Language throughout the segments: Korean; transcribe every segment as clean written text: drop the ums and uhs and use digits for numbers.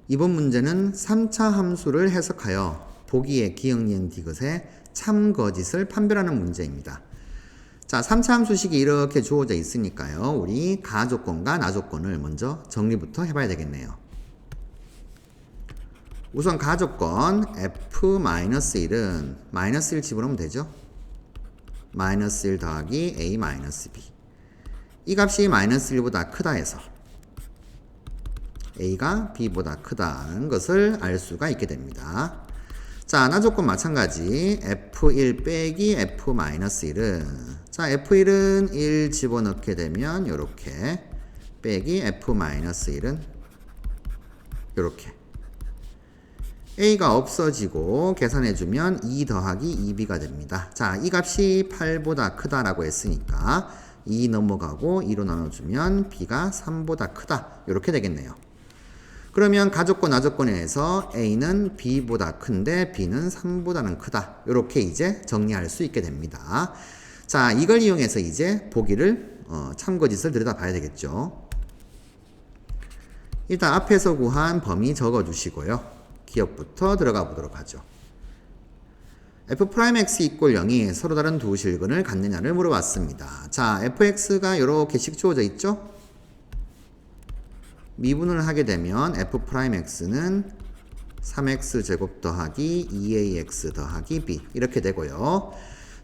이번 문제는 3차 함수를 해석하여 보기의 기억, 니은, 디귿의 참거짓을 판별하는 문제입니다. 자, 3차 함수식이 이렇게 주어져 있으니까요. 우리 가조건과 나조건을 먼저 정리부터 해봐야 되겠네요. 우선 가조건 f-1은 -1 집어넣으면 되죠. -1 더하기 a-b. 이 값이 -1보다 크다 해서 a가 b보다 크다는 것을 알 수가 있게 됩니다. 자, 나조건 마찬가지 f1 빼기 f-1은 자, f1은 1 집어넣게 되면 요렇게 빼기 f-1은 요렇게 a가 없어지고 계산해주면 2 더하기 2b가 됩니다. 자, 이 값이 8보다 크다라고 했으니까 2 넘어가고 2로 나눠주면 b가 3보다 크다 이렇게 되겠네요. 그러면 가조건 나조건에서 a는 b보다 큰데 b는 3보다는 크다 이렇게 이제 정리할 수 있게 됩니다. 자, 이걸 이용해서 이제 보기를 참거짓을 들여다봐야 되겠죠. 일단 앞에서 구한 범위 적어주시고요. 기억부터 들어가 보도록 하죠. f'x = 0이 서로 다른 두 실근을 갖느냐를 물어봤습니다. 자, fx가 이렇게씩 주어져 있죠? 미분을 하게 되면 f'x는 3x제곱 더하기 2ax 더하기 b 이렇게 되고요.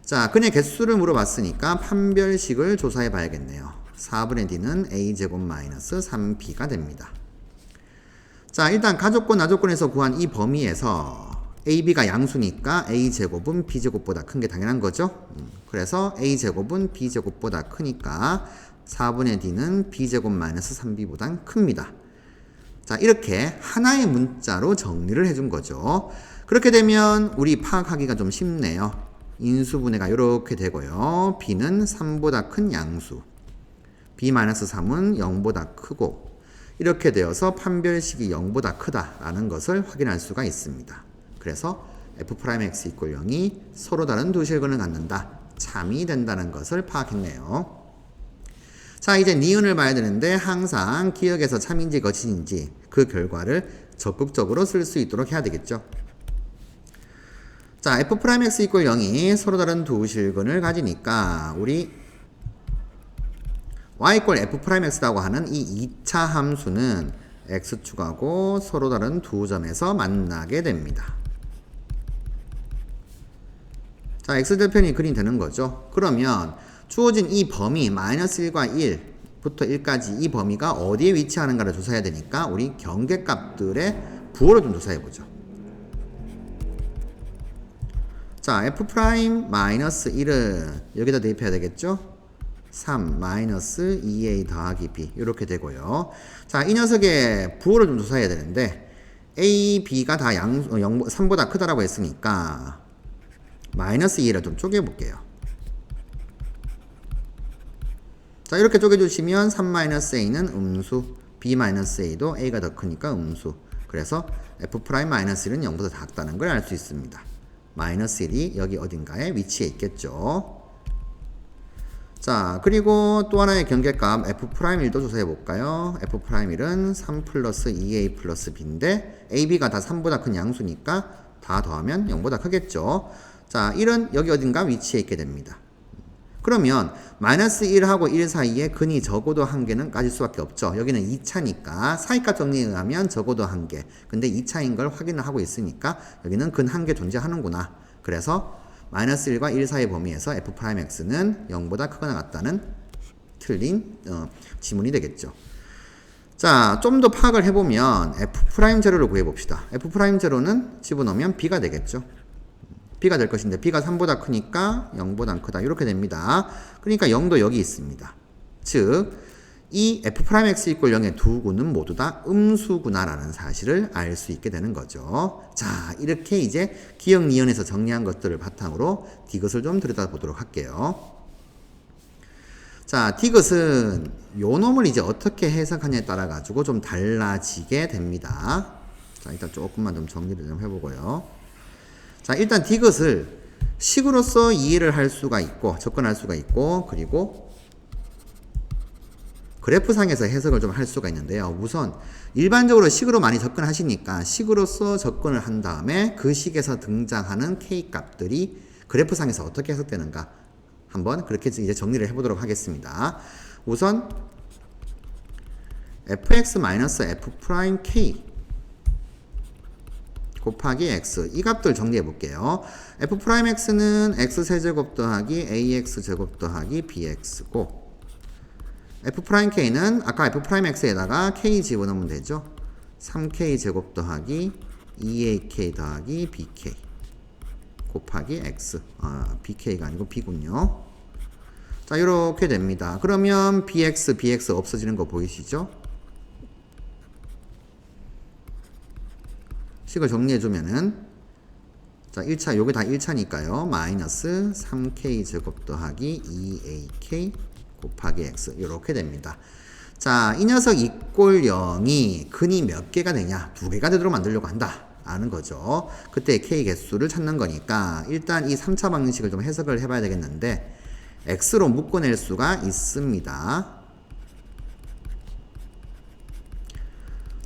자, 근의 개수를 물어봤으니까 판별식을 조사해 봐야겠네요. 4분의 d는 a제곱 마이너스 3b가 됩니다. 자, 일단 가조건, 나조건에서 구한 이 범위에서 ab가 양수니까 a제곱은 b제곱보다 큰 게 당연한 거죠. 그래서 a제곱은 b제곱보다 크니까 4분의 d는 b제곱 마이너스 3b보다 큽니다. 자, 이렇게 하나의 문자로 정리를 해준 거죠. 그렇게 되면 우리 파악하기가 좀 쉽네요. 인수분해가 이렇게 되고요. b는 3보다 큰 양수, b-3은 0보다 크고 이렇게 되어서 판별식이 0보다 크다라는 것을 확인할 수가 있습니다. 그래서 f'x = 0이 서로 다른 두 실근을 갖는다. 참이 된다는 것을 파악했네요. 자, 이제 니은을 봐야 되는데 항상 기억에서 참인지 거짓인지 그 결과를 적극적으로 쓸 수 있도록 해야 되겠죠. 자, f'x = 0이 서로 다른 두 실근을 가지니까 우리 y = f'x라고 하는 이 2차 함수는 x축하고 서로 다른 두 점에서 만나게 됩니다. 자, x절편이 그림 되는 거죠. 그러면 주어진 이 범위 -1과 1부터 1까지 이 범위가 어디에 위치하는가를 조사해야 되니까 우리 경계값들의 부호를 좀 조사해 보죠. 자, f'-1은 여기다 대입해야 되겠죠. 3 2a 더하기 b 이렇게 되고요. 자, 이 녀석의 부호를 좀 조사해야 되는데 a, b가 다 3보다 크다라고 했으니까 -2를 좀 쪼개볼게요. 자, 이렇게 쪼개주시면 3-a는 음수, b-a도 a가 더 크니까 음수. 그래서 f'-1은 0보다 작다는 걸 알 수 있습니다. -1이 여기 어딘가에 위치해 있겠죠. 자, 그리고 또 하나의 경계값 f'1도 조사해 볼까요? f'1은 3 플러스 2a 플러스 b인데 ab가 다 3보다 큰 양수니까 다 더하면 0보다 크겠죠. 자, 1은 여기 어딘가 위치해 있게 됩니다. 그러면 -1하고 1 사이에 근이 적어도 1개는 까질 수밖에 없죠. 여기는 2차니까 사이값 정리에 의하면 적어도 1개. 근데 2차인 걸 확인을 하고 있으니까 여기는 근 1개 존재하는구나. 그래서 -1과 1 사이 범위에서 f'x는 0보다 크거나 같다는 틀린 지문이 되겠죠. 자, 좀 더 파악을 해보면 f'0를 구해봅시다. f'0는 집어넣으면 b가 되겠죠. b가 될 것인데 b가 3보다 크니까 0보다 크다 이렇게 됩니다. 그러니까 0도 여기 있습니다. 즉 이 f'x = 0의 두 구는 모두 다 음수구나라는 사실을 알 수 있게 되는 거죠. 자, 이렇게 이제 기억 니은에서 정리한 것들을 바탕으로 디귿을 좀 들여다보도록 할게요. 자, 디귿은 요 놈을 이제 어떻게 해석하냐에 따라 가지고 좀 달라지게 됩니다. 자, 일단 조금만 좀 정리를 좀 해보고요. 자, 일단 디귿을 식으로서 이해를 할 수가 있고 접근할 수가 있고 그리고 그래프상에서 해석을 좀 할 수가 있는데요. 우선 일반적으로 식으로 많이 접근하시니까 식으로서 접근을 한 다음에 그 식에서 등장하는 k 값들이 그래프상에서 어떻게 해석되는가 한번 그렇게 이제 정리를 해보도록 하겠습니다. 우선 fx-f'-k 곱하기 x 이 값들 정리해 볼게요. f'x는 x세제곱 더하기 ax제곱 더하기 bx고 f'k는 아까 f'x에다가 k 집어넣으면 되죠. 3k 제곱 더하기 2ak 더하기 bk 곱하기 x bk가 아니고 b군요. 자 이렇게 됩니다. 그러면 bx 없어지는 거 보이시죠? 식을 정리해주면은 자 1차 요게 다 1차니까요. 마이너스 3k 제곱 더하기 2ak 곱하기 x 이렇게 됩니다. 자, 이 녀석 이꼴 0이 근이 몇 개가 되냐? 2개가 되도록 만들려고 한다. 아는 거죠. 그때 k 개수를 찾는 거니까 일단 이 3차 방정식을 좀 해석을 해봐야 되겠는데 x로 묶어낼 수가 있습니다.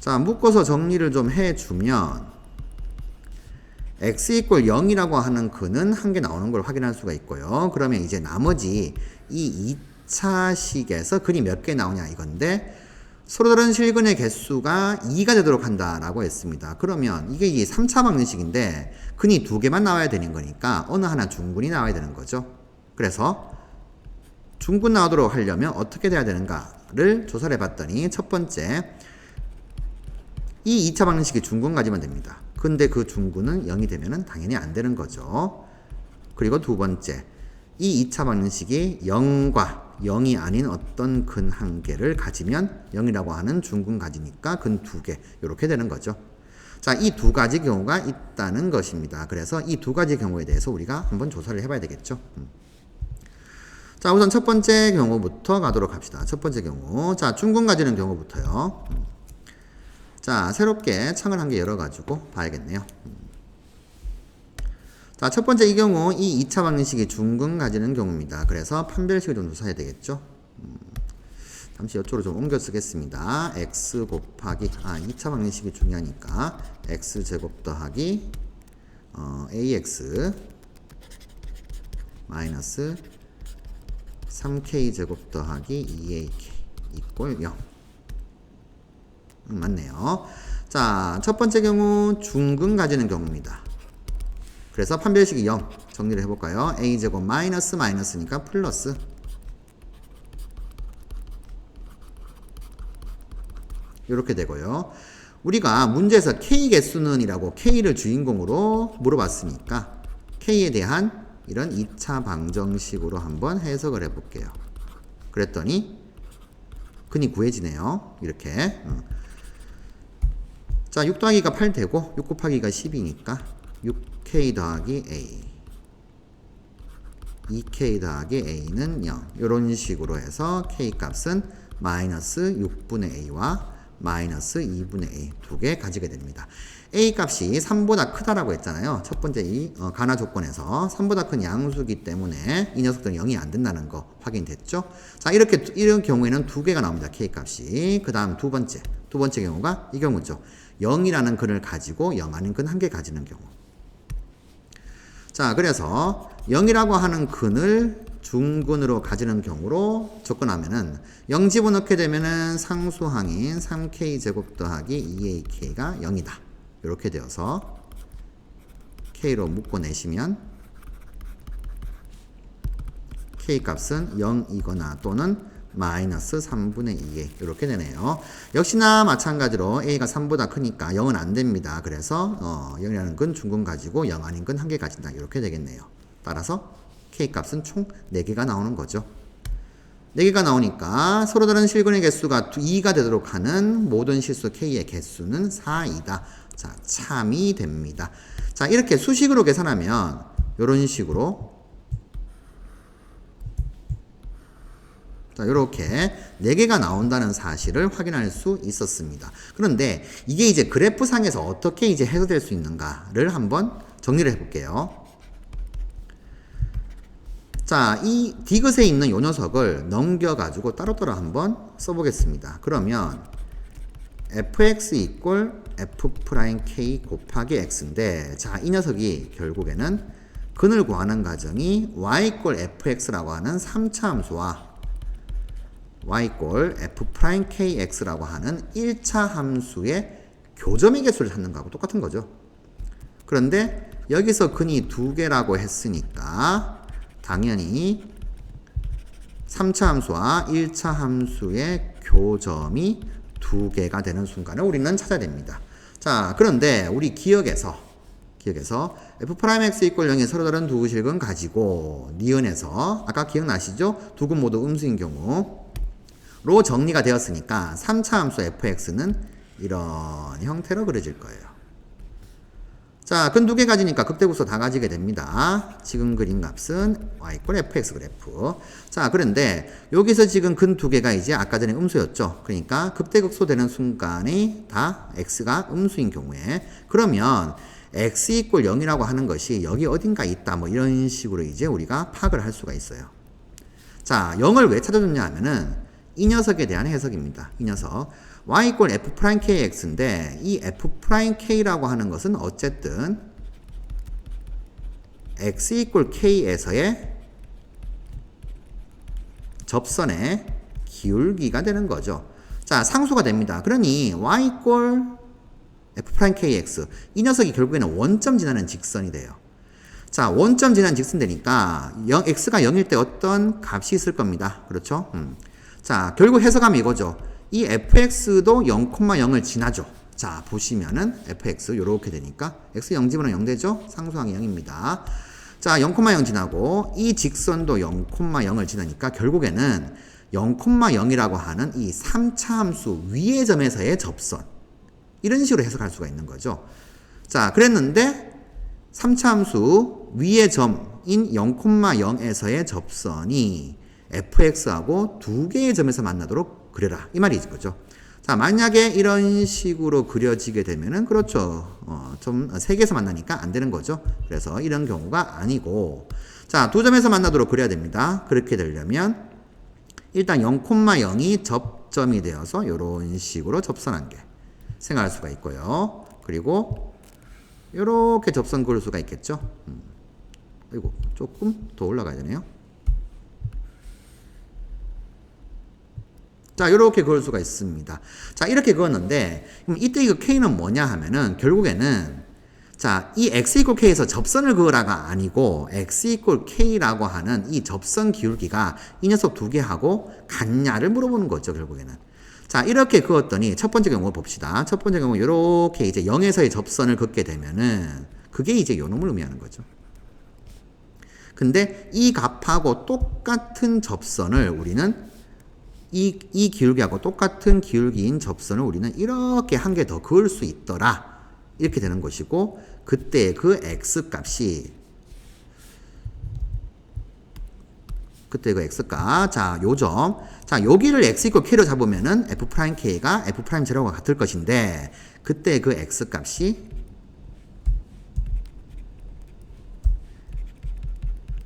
자, 묶어서 정리를 좀 해주면 x 이꼴 0이라고 하는 근은 한 개 나오는 걸 확인할 수가 있고요. 그러면 이제 나머지 이 2차식에서 근이 몇 개 나오냐 이건데 서로 다른 실근의 개수가 2가 되도록 한다라고 했습니다. 그러면 이게 3차 방정식인데 근이 2개만 나와야 되는 거니까 어느 하나 중근이 나와야 되는 거죠. 그래서 중근 나오도록 하려면 어떻게 돼야 되는가를 조사를 해봤더니 첫 번째 이 2차 방정식이 중근 가지면 됩니다. 근데 그 중근은 0이 되면 당연히 안 되는 거죠. 그리고 두 번째 이 2차 방정식이 0과 0이 아닌 어떤 근 한 개를 가지면 0이라고 하는 중근 가지니까 근 2개 이렇게 되는 거죠. 자, 이 두 가지 경우가 있다는 것입니다. 그래서 이 두 가지 경우에 대해서 우리가 한번 조사를 해봐야 되겠죠. 자, 우선 첫 번째 경우부터 가도록 합시다. 첫 번째 경우. 자, 중근 가지는 경우부터요. 자, 새롭게 창을 한 개 열어가지고 봐야겠네요. 자, 첫 번째 이 경우 이 2차 방정식이 중근 가지는 경우입니다. 그래서 판별식을 좀 조사해야 되겠죠. 잠시 이쪽으로 좀 옮겨 쓰겠습니다. x 곱하기 2차 방정식이 중요하니까 x제곱 더하기 ax 마이너스 3k 제곱 더하기 2ak 이꼴 0 맞네요. 자, 첫 번째 경우 중근 가지는 경우입니다. 그래서 판별식이 0 정리를 해볼까요? a제곱 마이너스니까 플러스 이렇게 되고요. 우리가 문제에서 k 개수는 이라고 k를 주인공으로 물어봤으니까 k에 대한 이런 2차 방정식으로 한번 해석을 해볼게요. 그랬더니 근이 구해지네요. 이렇게 자, 6 더하기가 8 되고 6 곱하기가 10이니까 6k 더하기 a 2k 더하기 a는 0 이런 식으로 해서 k 값은 마이너스 6분의 a와 마이너스 2분의 a 두 개 가지게 됩니다. a 값이 3보다 크다라고 했잖아요. 첫 번째 이 가나 조건에서 3보다 큰 양수기 때문에 이 녀석들은 0이 안 된다는 거 확인됐죠? 자, 이런 경우에는 두 개가 나옵니다. k 값이. 그 다음 두 번째 경우가 이 경우죠. 0이라는 근을 가지고 0 아닌 근 한 개 가지는 경우. 자, 그래서 0이라고 하는 근을 중근으로 가지는 경우로 접근하면은 0 집어넣게 되면은 상수항인 3k 제곱 더하기 2ak가 0이다. 이렇게 되어서 k로 묶어내시면 k 값은 0이거나 또는 마이너스 3분의 2a 이렇게 되네요. 역시나 마찬가지로 a가 3보다 크니까 0은 안 됩니다. 그래서 0이라는 근 중근 가지고 0 아닌 근 한 개 가진다. 이렇게 되겠네요. 따라서 k 값은 총 4개가 나오는 거죠. 4개가 나오니까 서로 다른 실근의 개수가 2가 되도록 하는 모든 실수 k의 개수는 4이다. 자, 참이 됩니다. 자, 이렇게 수식으로 계산하면 이런 식으로 자, 이렇게 4개가 나온다는 사실을 확인할 수 있었습니다. 그런데 이게 이제 그래프상에서 어떻게 이제 해석될 수 있는가를 한번 정리를 해볼게요. 자, 이 디귿에 있는 요 녀석을 넘겨가지고 따로따로 한번 써보겠습니다. 그러면 fx 이꼴 f'k 곱하기 x인데, 자, 이 녀석이 결국에는 근을 구하는 과정이 y 이꼴 fx라고 하는 3차 함수와 y 이꼴 f'kx라고 하는 1차 함수의 교점의 개수를 찾는 거하고 똑같은 거죠. 그런데 여기서 근이 2개라고 했으니까 당연히 3차 함수와 1차 함수의 교점이 2개가 되는 순간을 우리는 찾아야 됩니다. 자, 그런데 우리 기억에서 f'x 이꼴 0이 서로 다른 두 실근 가지고 니은에서 아까 기억나시죠? 두 근 모두 음수인 경우로 정리가 되었으니까 3차 함수 fx는 이런 형태로 그려질 거예요. 자, 근 2개 가지니까 극대극소 다 가지게 됩니다. 지금 그린 값은 y 이꼴 fx 그래프. 자, 그런데 여기서 지금 근 2개가 이제 아까 전에 음수였죠. 그러니까 극대극소 되는 순간이 다 x가 음수인 경우에, 그러면 x 이꼴 0이라고 하는 것이 여기 어딘가 있다, 뭐 이런 식으로 이제 우리가 파악을 할 수가 있어요. 자, 0을 왜 찾아줬냐 하면은 이 녀석에 대한 해석입니다. 이 녀석 y 이꼴 f'kx인데 이 f'k라고 하는 것은 어쨌든 x 이꼴 k에서의 접선의 기울기가 되는 거죠. 자, 상수가 됩니다. 그러니 y 이꼴 f'kx, 이 녀석이 결국에는 원점 지나는 직선이 돼요. 자, 원점 지나는 직선 되니까 x가 0일 때 어떤 값이 있을 겁니다. 그렇죠? 자, 결국 해석하면 이거죠. 이 fx도 0,0을 지나죠. 자, 보시면은 fx 요렇게 되니까 x 0 집으면 0 되죠? 상수항이 0입니다. 자, 0,0 지나고 이 직선도 0,0을 지나니까 결국에는 0,0이라고 하는 이 3차 함수 위의 점에서의 접선, 이런 식으로 해석할 수가 있는 거죠. 자, 그랬는데 3차 함수 위의 점인 0,0에서의 접선이 fx하고 2개의 점에서 만나도록 그려라, 이 말이 거죠. 자, 만약에 이런 식으로 그려지게 되면은 그렇죠. 좀 3개에서 만나니까 안 되는 거죠. 그래서 이런 경우가 아니고, 자, 2점에서 만나도록 그려야 됩니다. 그렇게 되려면 일단 0,0이 접점이 되어서 이런 식으로 접선한 게 생각할 수가 있고요. 그리고 이렇게 접선 그을 수가 있겠죠. 이거 조금 더 올라가야 되네요. 자, 이렇게 그을 수가 있습니다. 자, 이렇게 그었는데, 그럼 이때 이거 K는 뭐냐 하면은, 결국에는, 자, 이 X 이꼴 K에서 접선을 그으라가 아니고, X 이꼴 K라고 하는 이 접선 기울기가 이 녀석 2개하고 같냐를 물어보는 거죠, 결국에는. 자, 이렇게 그었더니, 첫 번째 경우 봅시다. 첫 번째 경우, 이렇게 이제 0에서의 접선을 긋게 되면은, 그게 이제 요 놈을 의미하는 거죠. 근데 이 값하고 똑같은 접선을 우리는 이 기울기하고 똑같은 기울기인 접선을 우리는 이렇게 한 개 더 그을 수 있더라, 이렇게 되는 것이고, 그때 그 x값이, 그때 그 x값, 자, 요점, 자, 여기를 x 이꼴 k로 잡으면은 f'k가 f'제로가 같을 것인데, 그때 그 x값이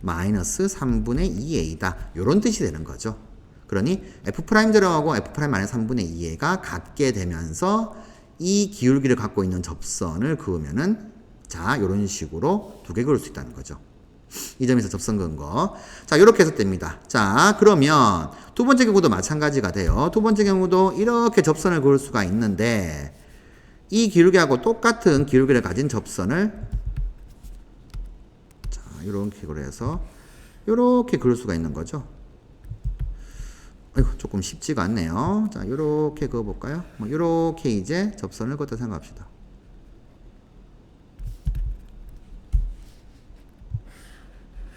마이너스 3분의 2a다, 요런 뜻이 되는 거죠. 그러니 f'제로하고 f'-3분의 2a가 같게 되면서 이 기울기를 갖고 있는 접선을 그으면은, 자, 요런 식으로 2개 그을 수 있다는 거죠. 이 점에서 접선 그은 거. 자, 요렇게 해석됩니다. 자, 그러면 두 번째 경우도 마찬가지가 돼요. 두 번째 경우도 이렇게 접선을 그을 수가 있는데, 이 기울기하고 똑같은 기울기를 가진 접선을, 자, 요렇게 그려서 요렇게 그을 수가 있는 거죠. 아이고, 조금 쉽지가 않네요. 자, 요렇게 그어볼까요? 뭐 요렇게 이제 접선을 그었다 생각합시다.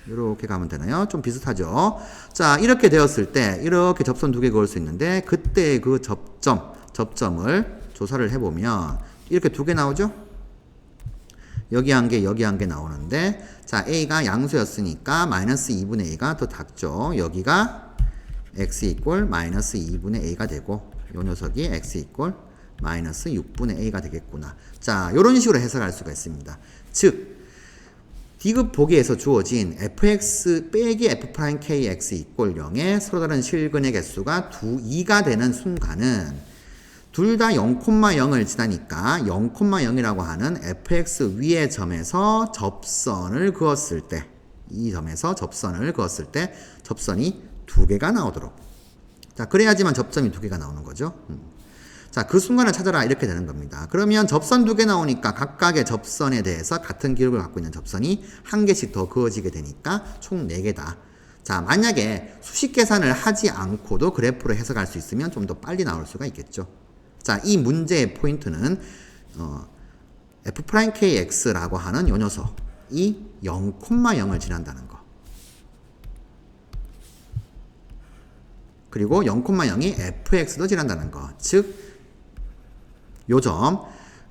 요렇게 가면 되나요? 좀 비슷하죠? 자, 이렇게 되었을 때 이렇게 접선 2개 그을 수 있는데, 그때 그 접점을 조사를 해보면 이렇게 2개 나오죠? 여기 한 개, 여기 한 개 나오는데, 자, a가 양수였으니까 마이너스 2분의 a가 더 작죠. 여기가 x 이꼴 마이너스 2분의 a가 되고, 요 녀석이 x 이꼴 마이너스 6분의 a가 되겠구나. 자, 요런 식으로 해석할 수가 있습니다. 즉, 디귿 보기에서 주어진 fx 빼기 f'kx 이꼴 0에 서로 다른 실근의 개수가 2가 되는 순간은 둘 다 0,0을 지나니까 0,0이라고 하는 fx 위의 점에서 접선을 그었을 때, 이 점에서 접선을 그었을 때 접선이 2개가 나오도록. 자, 그래야지만 접점이 2개가 나오는 거죠. 자, 그 순간을 찾아라 이렇게 되는 겁니다. 그러면 접선 2개 나오니까 각각의 접선에 대해서 같은 기록을 갖고 있는 접선이 1개씩 더 그어지게 되니까 총 4개다. 자, 만약에 수식 계산을 하지 않고도 그래프로 해석할 수 있으면 좀 더 빨리 나올 수가 있겠죠. 자, 이 문제의 포인트는 f'kx라고 하는 요 녀석이 0,0을 지난다는 거. 그리고 0,0이 fx도 지난다는 거. 즉 요점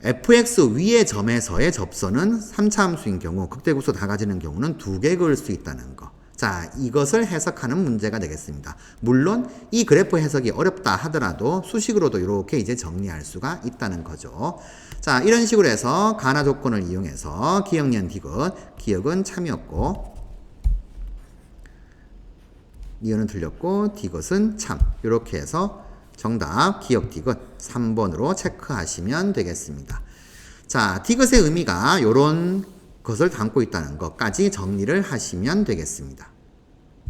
fx 위의 점에서의 접선은 3차 함수인 경우, 극대급수 다 가지는 경우는 2개 그을 수 있다는 거. 자, 이것을 해석하는 문제가 되겠습니다. 물론 이 그래프 해석이 어렵다 하더라도 수식으로도 이렇게 이제 정리할 수가 있다는 거죠. 자, 이런 식으로 해서 가나 조건을 이용해서 기억년 디귿, 기억은 참이었고 니은은 틀렸고 디귿은 참, 이렇게 해서 정답 기억 디귿 3번으로 체크하시면 되겠습니다. 자, 디귿의 의미가 이런 것을 담고 있다는 것까지 정리를 하시면 되겠습니다.